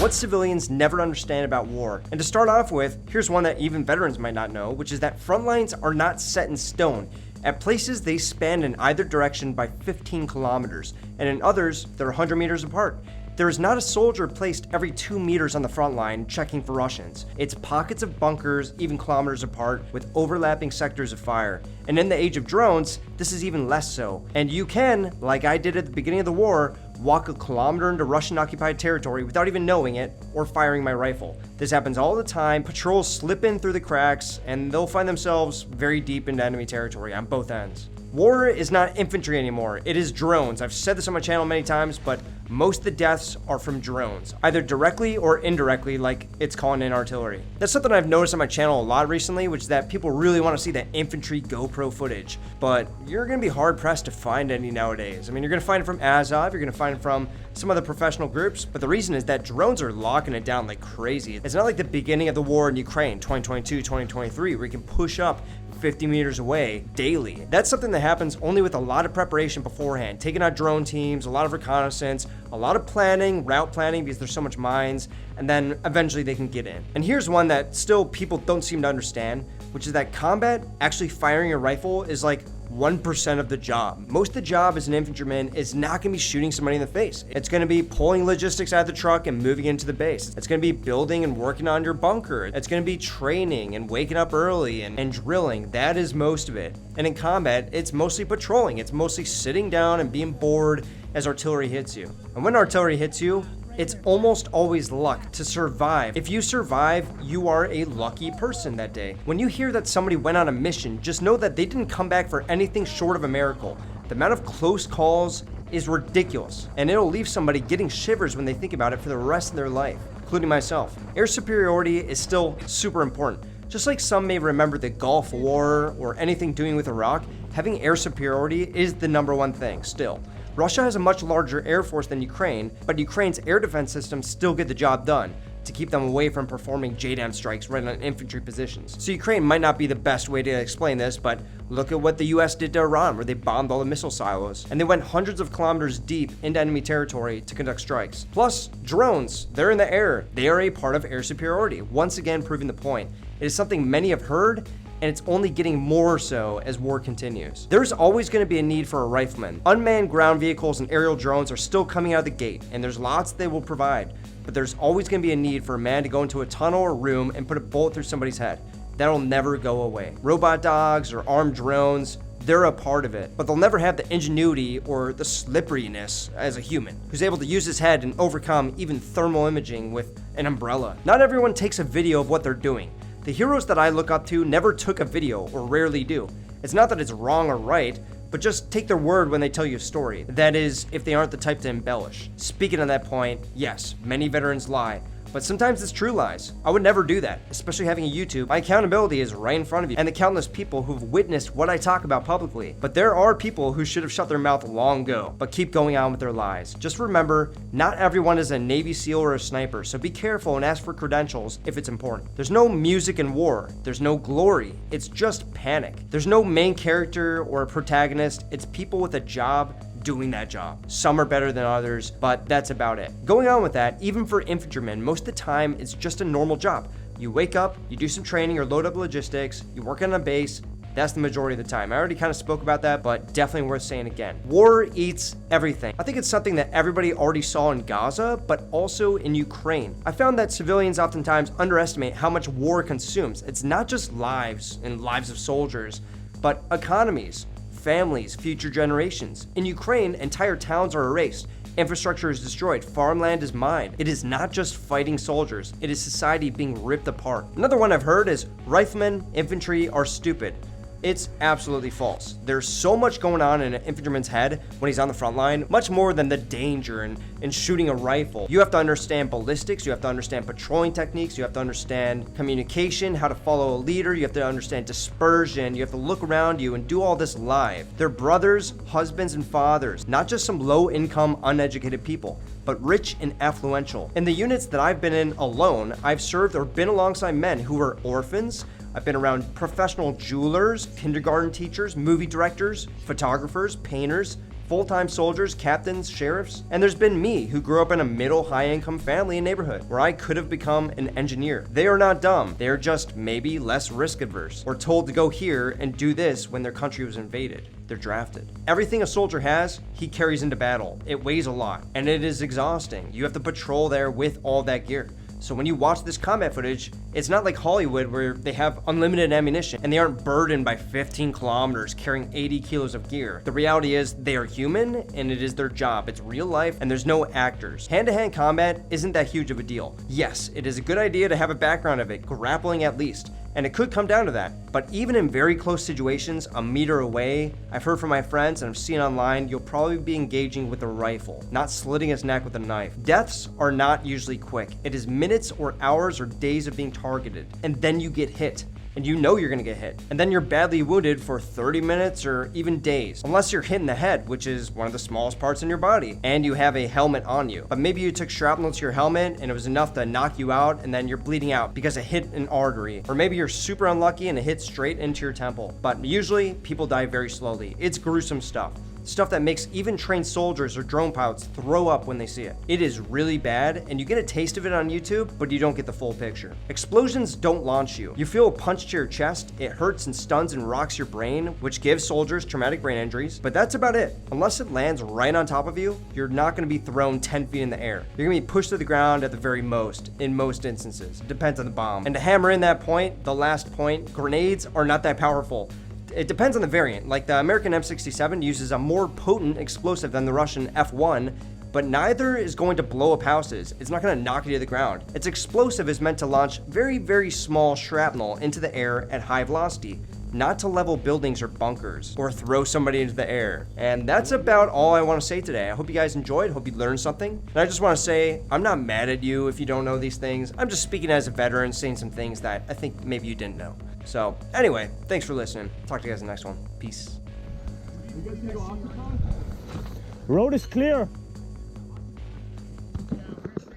What civilians never understand about war. And to start off with, here's one that even veterans might not know, which is that front lines are not set in stone. At places, they span in either direction by 15 kilometers, and in others, they're 100 meters apart. There is not a soldier placed every 2 meters on the front line checking for Russians. It's pockets of bunkers, even kilometers apart, with overlapping sectors of fire. And in the age of drones, this is even less so. And you can, like I did at the beginning of the war, walk a kilometer into Russian-occupied territory without even knowing it or firing my rifle. This happens all the time. Patrols slip in through the cracks, and they'll find themselves very deep into enemy territory on both ends. War is not infantry anymore, it is drones. I've said this on my channel many times, but most of the deaths are from drones, either directly or indirectly, like it's calling in artillery. That's something I've noticed on my channel a lot recently, which is that people really want to see that infantry GoPro footage, but you're going to be hard pressed to find any nowadays. I mean, you're going to find it from Azov, you're going to find it from some other professional groups, but the reason is that drones are locking it down like crazy. It's not like the beginning of the war in Ukraine, 2022, 2023, where you can push up 50 meters away daily. That's something that happens only with a lot of preparation beforehand, taking out drone teams, a lot of reconnaissance, a lot of planning, route planning, because there's so much mines, and then eventually they can get in. And here's one that still people don't seem to understand, which is that combat, actually firing a rifle, is like 1% of the job. Most of the job as an infantryman is not going to be shooting somebody in the face. It's going to be pulling logistics out of the truck and moving into the base. It's going to be building and working on your bunker. It's going to be training and waking up early and drilling. That is most of it. And in combat, it's mostly patrolling. It's mostly sitting down and being bored as artillery hits you. And when artillery hits you, it's almost always luck to survive. If you survive, you are a lucky person that day. When you hear that somebody went on a mission, just know that they didn't come back for anything short of a miracle. The amount of close calls is ridiculous, and it'll leave somebody getting shivers when they think about it for the rest of their life, including myself. Air superiority is still super important. Just like some may remember the Gulf War or anything doing with Iraq, having air superiority is the number one thing still. Russia has a much larger air force than Ukraine, but Ukraine's air defense systems still get the job done to keep them away from performing JDAM strikes right on infantry positions. So Ukraine might not be the best way to explain this, but look at what the US did to Iran, where they bombed all the missile silos, and they went hundreds of kilometers deep into enemy territory to conduct strikes. Plus, drones, they're in the air. They are a part of air superiority, once again proving the point. It is something many have heard, and it's only getting more so as war continues. There's always going to be a need for a rifleman. Unmanned ground vehicles and aerial drones are still coming out of the gate, and there's lots they will provide, but there's always going to be a need for a man to go into a tunnel or room and put a bullet through somebody's head. That'll never go away. Robot dogs or armed drones, they're a part of it, but they'll never have the ingenuity or the slipperiness as a human who's able to use his head and overcome even thermal imaging with an umbrella. Not everyone takes a video of what they're doing. The heroes that I look up to never took a video, or rarely do. It's not that it's wrong or right, but just take their word when they tell you a story. That is, if they aren't the type to embellish. Speaking of that point, yes, many veterans lie, but sometimes it's true lies. I would never do that, especially having a YouTube. My accountability is right in front of you, and the countless people who've witnessed what I talk about publicly. But there are people who should have shut their mouth long ago, but keep going on with their lies. Just remember, not everyone is a Navy SEAL or a sniper, so be careful and ask for credentials if it's important. There's no music in war. There's no glory. It's just panic. There's no main character or a protagonist. It's people with a job doing that job. Some are better than others, but that's about it. Going on with that, even for infantrymen, most of the time it's just a normal job. You wake up, you do some training or load up logistics, you work on a base. That's the majority of the time. I already kind of spoke about that, but definitely worth saying again. War eats everything. I think it's something that everybody already saw in Gaza, but also in Ukraine. I found that civilians oftentimes underestimate how much war consumes. It's not just lives and lives of soldiers, but economies, families, future generations. In Ukraine, entire towns are erased. Infrastructure is destroyed. Farmland is mined. It is not just fighting soldiers. It is society being ripped apart. Another one I've heard is riflemen, infantry are stupid. It's absolutely false. There's so much going on in an infantryman's head when he's on the front line, much more than the danger and shooting a rifle. You have to understand ballistics, you have to understand patrolling techniques, you have to understand communication, how to follow a leader, you have to understand dispersion, you have to look around you and do all this live. They're brothers, husbands, and fathers, not just some low-income, uneducated people, but rich and affluential. In the units that I've been in alone, I've served or been alongside men who were orphans. I've been around professional jewelers, kindergarten teachers, movie directors, photographers, painters, full-time soldiers, captains, sheriffs, and there's been me who grew up in a middle high-income family and neighborhood where I could have become an engineer. They are not dumb, they are just maybe less risk averse or told to go here and do this when their country was invaded. They're drafted. Everything a soldier has, he carries into battle. It weighs a lot, and it is exhausting. You have to patrol there with all that gear. So when you watch this combat footage, it's not like Hollywood where they have unlimited ammunition and they aren't burdened by 15 kilometers carrying 80 kilos of gear. The reality is they are human and it is their job. It's real life and there's no actors. Hand-to-hand combat isn't that huge of a deal. Yes, it is a good idea to have a background of it, grappling at least. And it could come down to that. But even in very close situations, a meter away, I've heard from my friends and I've seen online, you'll probably be engaging with a rifle, not slitting his neck with a knife. Deaths are not usually quick. It is minutes or hours or days of being targeted. And then you get hit. And you know you're gonna get hit. And then you're badly wounded for 30 minutes or even days. Unless you're hit in the head, which is one of the smallest parts in your body, and you have a helmet on you. But maybe you took shrapnel to your helmet and it was enough to knock you out and then you're bleeding out because it hit an artery. Or maybe you're super unlucky and it hit straight into your temple. But usually, people die very slowly. It's gruesome stuff. Stuff that makes even trained soldiers or drone pilots throw up when they see it. It is really bad, and you get a taste of it on YouTube, but you don't get the full picture. Explosions don't launch you. You feel a punch to your chest, it hurts and stuns and rocks your brain, which gives soldiers traumatic brain injuries, but that's about it. Unless it lands right on top of you, you're not gonna be thrown 10 feet in the air. You're gonna be pushed to the ground at the very most, in most instances. It depends on the bomb. And to hammer in that point, the last point, grenades are not that powerful. It depends on the variant. Like the American M67 uses a more potent explosive than the Russian F1, but neither is going to blow up houses. It's not going to knock you to the ground. Its explosive is meant to launch very, very small shrapnel into the air at high velocity, not to level buildings or bunkers or throw somebody into the air. And that's about all I want to say today. I hope you guys enjoyed, hope you learned something. And I just want to say, I'm not mad at you if you don't know these things. I'm just speaking as a veteran, saying some things that I think maybe you didn't know. So anyway, thanks for listening. Talk to you guys in the next one. Peace. Road is clear.